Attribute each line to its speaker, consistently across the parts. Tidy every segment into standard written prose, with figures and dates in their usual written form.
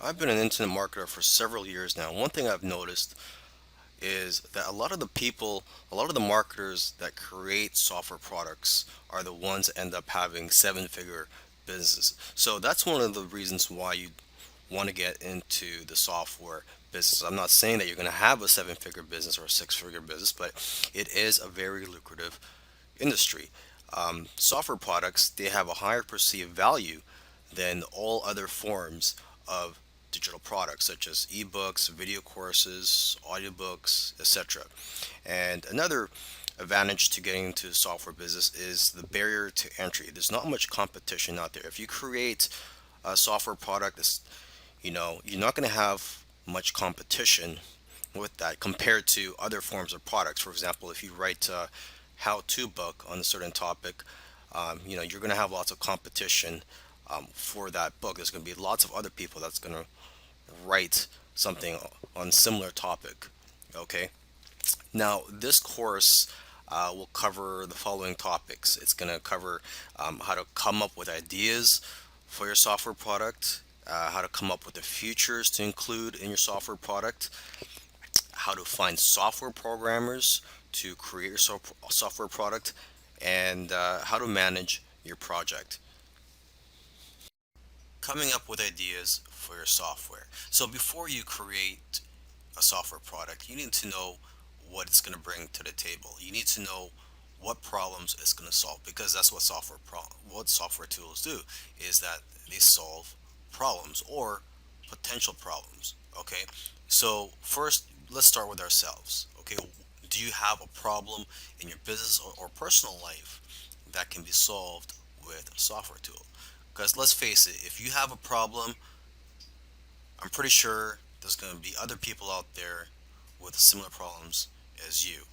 Speaker 1: I've been an internet marketer for several years now. One thing I've noticed is that a lot of the marketers that create software products are the ones that end up having seven-figure businesses. So that's one of the reasons why you want to get into the software business. I'm not saying that you're going to have a seven-figure business or a six-figure business, but it is a very lucrative industry. Software products, they have a higher perceived value than all other forms of digital products such as ebooks, video courses, audiobooks, etc. And another advantage to getting into the software business is the barrier to entry. There's not much competition out there. If you create a software product that's, you're not going to have much competition with that compared to other forms of products. For example, if you write a how-to book on a certain topic, you're going to have lots of competition for that book. There's going to be lots of other people that's going to write something on similar topic. Okay. Now, this course will cover the following topics. It's going to cover how to come up with ideas for your software product, how to come up with the features to include in your software product, how to find software programmers to create your software product, and how to manage your project. Coming up with ideas for your software. So before you create a software product, you need to know what it's going to bring to the table. You need to know what problems it's going to solve, because that's what what software tools do, is that they solve problems or potential problems. Okay, so first let's start with ourselves. Okay, do you have a problem in your business or personal life that can be solved with a software tool? Because let's face it, if you have a problem, I'm pretty sure there's going to be other people out there with similar problems as you.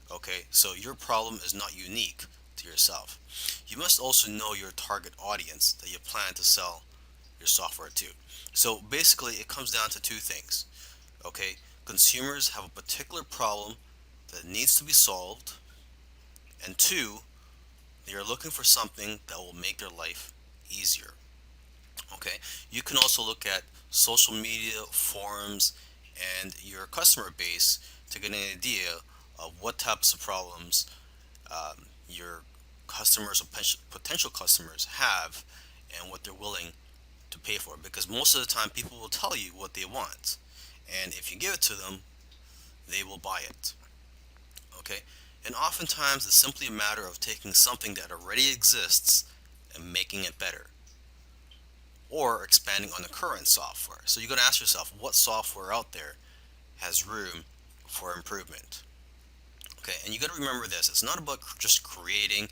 Speaker 1: Okay, so your problem is not unique to yourself. You must also know your target audience that you plan to sell your software to. So basically, it comes down to two things. Okay, consumers have a particular problem that needs to be solved, and two, they are looking for something that will make their life easier. Okay, you can also look at social media, forums, and your customer base to get an idea of what types of problems your customers or potential customers have and what they're willing to pay for. Because most of the time, people will tell you what they want, and if you give it to them, they will buy it. Okay, and oftentimes it's simply a matter of taking something that already exists and making it better, or expanding on the current software. So you got to ask yourself, what software out there has room for improvement? Okay, and you got to remember this: it's not about just creating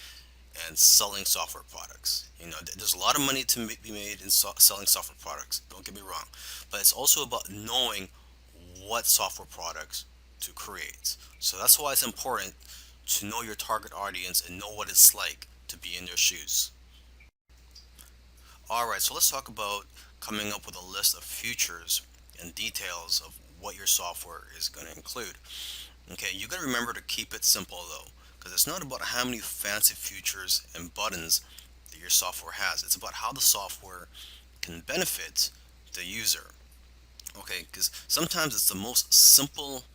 Speaker 1: and selling software products. There's a lot of money to be made in selling software products. Don't get me wrong, but it's also about knowing what software products to create. So that's why it's important to know your target audience and know what it's like to be in their shoes. All right, so let's talk about coming up with a list of features and details of what your software is going to include. Okay, you got to remember to keep it simple though, because it's not about how many fancy features and buttons that your software has. It's about how the software can benefit the user. Okay, because sometimes it's the most simple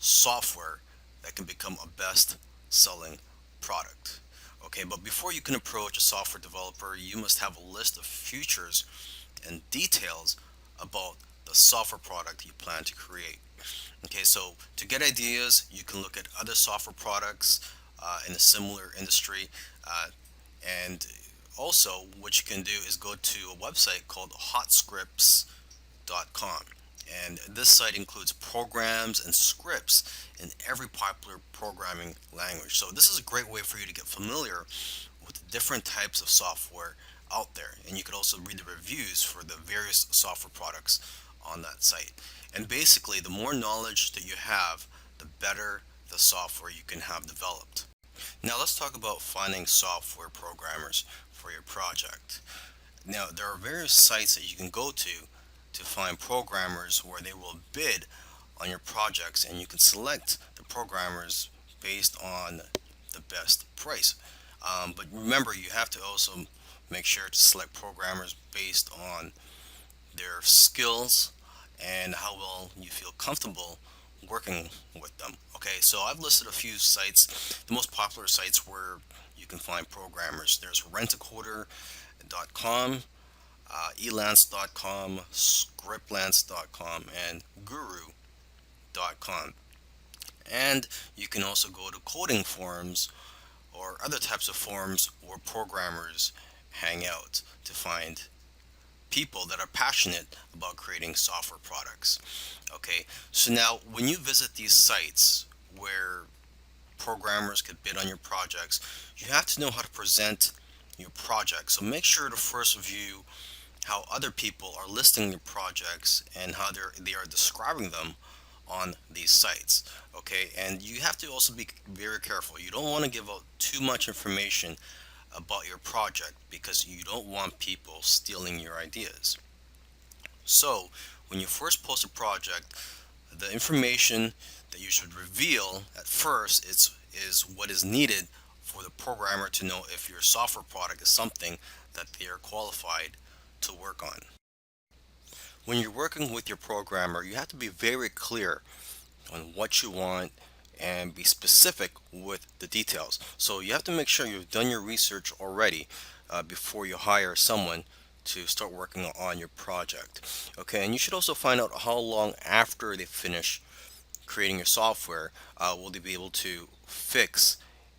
Speaker 1: software that can become a best selling product. Okay, but before you can approach a software developer, you must have a list of features and details about the software product you plan to create. Okay, so to get ideas, you can look at other software products in a similar industry. And also, what you can do is go to a website called hotscripts.com. And this site includes programs and scripts in every popular programming language. So this is a great way for you to get familiar with the different types of software out there. And you could also read the reviews for the various software products on that site. And basically, the more knowledge that you have, the better the software you can have developed. Now let's talk about finding software programmers for your project. Now, there are various sites that you can go to find programmers where they will bid on your projects, and you can select the programmers based on the best price. But remember, you have to also make sure to select programmers based on their skills, and how well you feel comfortable working with them. Okay, so I've listed a few sites, the most popular sites where you can find programmers. There's rentacoder.com, elance.com, scriptlance.com, and guru.com. And you can also go to coding forums or other types of forums where programmers hang out to find people that are passionate about creating software products. Okay, so now when you visit these sites where programmers could bid on your projects, you have to know how to present your project. So make sure to first view how other people are listing your projects and how they are describing them on these sites. Okay, and you have to also be very careful. You don't want to give out too much information about your project because you don't want people stealing your ideas. So when you first post a project, the information that you should reveal at first is what is needed for the programmer to know if your software product is something that they are qualified to work on. When you're working with your programmer, you have to be very clear on what you want and be specific with the details. So you have to make sure you've done your research already before you hire someone to start working on your project. Okay, and you should also find out how long after they finish creating your software will they be able to fix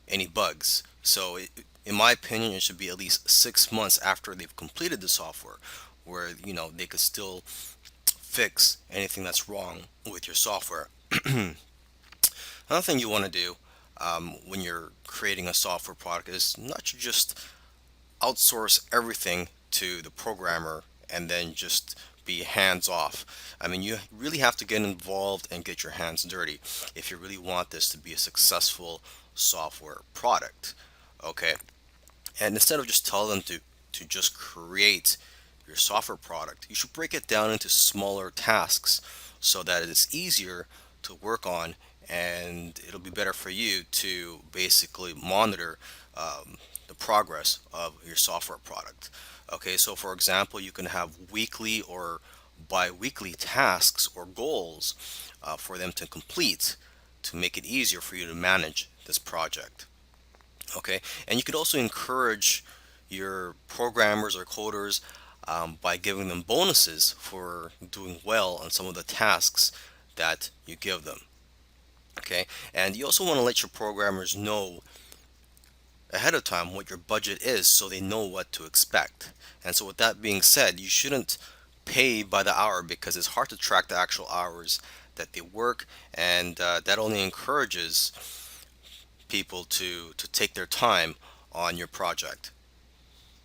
Speaker 1: any bugs. So in my opinion, it should be at least 6 months after they've completed the software where they could still fix anything that's wrong with your software. Another thing you want to do when you're creating a software product is not to just outsource everything to the programmer and then just be hands off. I mean, you really have to get involved and get your hands dirty if you really want this to be a successful software product. Okay, and instead of just tell them to just create your software product, you should break it down into smaller tasks so that it's easier to work on and it'll be better for you to basically monitor the progress of your software product. Okay, so for example, you can have weekly or bi-weekly tasks or goals for them to complete to make it easier for you to manage this project. Okay, and you could also encourage your programmers or coders by giving them bonuses for doing well on some of the tasks that you give them. Okay, and you also want to let your programmers know ahead of time what your budget is so they know what to expect. And so with that being said, you shouldn't pay by the hour because it's hard to track the actual hours that they work, and that only encourages people to take their time on your project.